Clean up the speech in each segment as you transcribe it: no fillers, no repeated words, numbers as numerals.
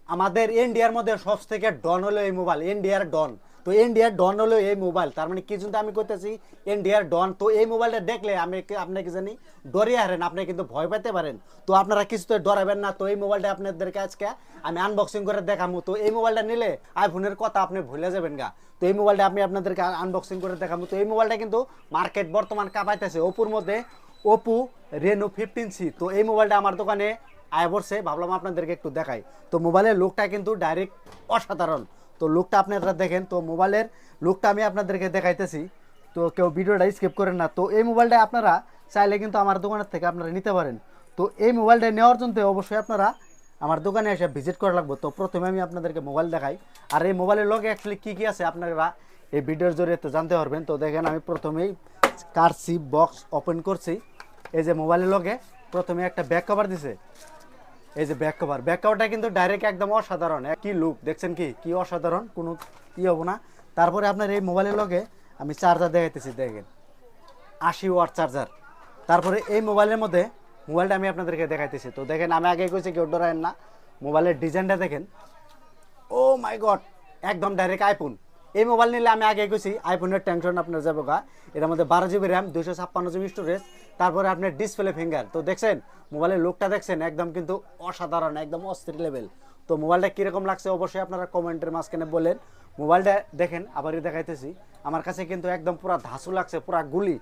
আমাদের ইন্ডিয়ার মধ্যে সবথেকে ডন হলো এই মোবাইল, ইন্ডিয়ার ডন। তো ইন্ডিয়ার ডন হলো এই মোবাইল, তার মানে কি কিন্তু আমি করতেছি ইন্ডিয়ার ডন। তো এই মোবাইলটা দেখলে আমি আপনাকে জানি ডরিয়ে হারেন, আপনি কিন্তু ভয় পেতে পারেন। তো আপনারা কিছু তো ডরাবেন না। তো এই মোবাইলটা আপনাদেরকে আজকে আমি আনবক্সিং করে দেখাবো। তো এই মোবাইলটা নিলে আইফোনের কথা আপনি ভুলে যাবেন গা। তো এই মোবাইলটা আমি আপনাদেরকে আনবক্সিং করে দেখাবো। তো এই মোবাইলটা কিন্তু মার্কেট বর্তমান কাঁপাইতেছে ওপোর মধ্যে, ওপো রেনো 15C। তো এই মোবাইলটা আমার দোকানে আয় পড়ছে, ভাবলাম আপনাদেরকে একটু দেখাই। তো মোবাইলের লুকটা কিন্তু ডাইরেক্ট অসাধারণ। তো লুকটা আপনারা দেখেন। তো মোবাইলের লুকটা আমি আপনাদেরকে দেখাইতেছি, তো কেউ ভিডিওটা স্কিপ করেন না। তো এই মোবাইলটা আপনারা চাইলে কিন্তু আমার দোকানের থেকে আপনারা নিতে পারেন। তো এই মোবাইলটা নেওয়ার জন্য অবশ্যই আপনারা আমার দোকানে এসে ভিজিট করা লাগবে। তো প্রথমে আমি আপনাদেরকে মোবাইল দেখাই, আর এই মোবাইলের লগে অ্যাকচুয়ালি কী কী আছে আপনারা এই ভিডিওর জরিয়ে জানতে পারবেন। তো দেখেন আমি প্রথমেই কার্সি বক্স ওপেন করছি। এই যে মোবাইলের লগে প্রথমে একটা ব্যাক কভার দিছে, এই যে ব্যাক কভার। ব্যাক কভারটা কিন্তু ডাইরেক্ট একদম অসাধারণ, কি লুক দেখছেন, কি অসাধারণ, কোনো হবো না। তারপরে আপনার এই মোবাইলের লগে আমি চার্জার দেখাইতেছি, দেখেন 80 ওয়াট চার্জার। তারপরে এই মোবাইলের মধ্যে মোবাইলটা আমি আপনাদেরকে দেখাইতেছি। তো দেখেন আমি আগে কইছি কেউ ডরায়েন না, মোবাইলের ডিজাইনটা দেখেন, ও মাই গড, একদম ডাইরেক্ট আইফোন। এই মোবাইল নিলে আমি আগে গেছি আইফোনের টেনশন আপনার যাবো গা। এটার মধ্যে 12 GB র্যাম, 256 GB স্টোরেজ, তারপরে আপনার ডিসপ্লে ফিঙ্গার। তো দেখছেন মোবাইলের লুকটা দেখছেন, একদম কিন্তু অসাধারণ, একদম অস্থির লেভেল। তো মোবাইলটা কীরকম লাগছে অবশ্যই আপনারা কমেন্টের মাঝখানে বলেন। মোবাইলটা দেখেন আবারই দেখাইতেছি, আমার কাছে কিন্তু একদম পুরা ধাসু লাগছে, পুরা গুলি।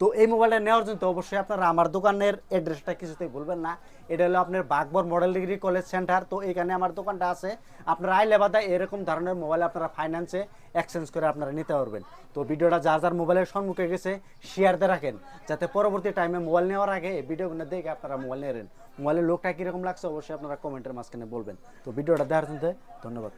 তো এই মোবাইলটা নেওয়ার জন্য অবশ্যই আপনারা আমার দোকানের অ্যাড্রেসটা কিছুতেই ভুলবেন না। এটা হলো আপনার বাগবর মডেল ডিগ্রি কলেজ সেন্টার। তো এখানে আমার দোকানটা আছে। আপনারা আইলে বাদা এরকম ধরনের মোবাইল আপনারা ফাইন্যান্সে এক্সচেঞ্জ করে আপনারা নিতে পারবেন। তো ভিডিওটা যার যার মোবাইলের সম্মুখে গেছে শেয়ার দিয়ে রাখেন, যাতে পরবর্তী টাইমে মোবাইল নেওয়ার আগে এই ভিডিওগুলো দেখে আপনারা মোবাইল নেবেন। মোবাইলের লোকটা কীরকম লাগছে অবশ্যই আপনারা কমেন্টের মাঝখানে বলবেন। তো ভিডিওটা দেখার জন্য ধন্যবাদ।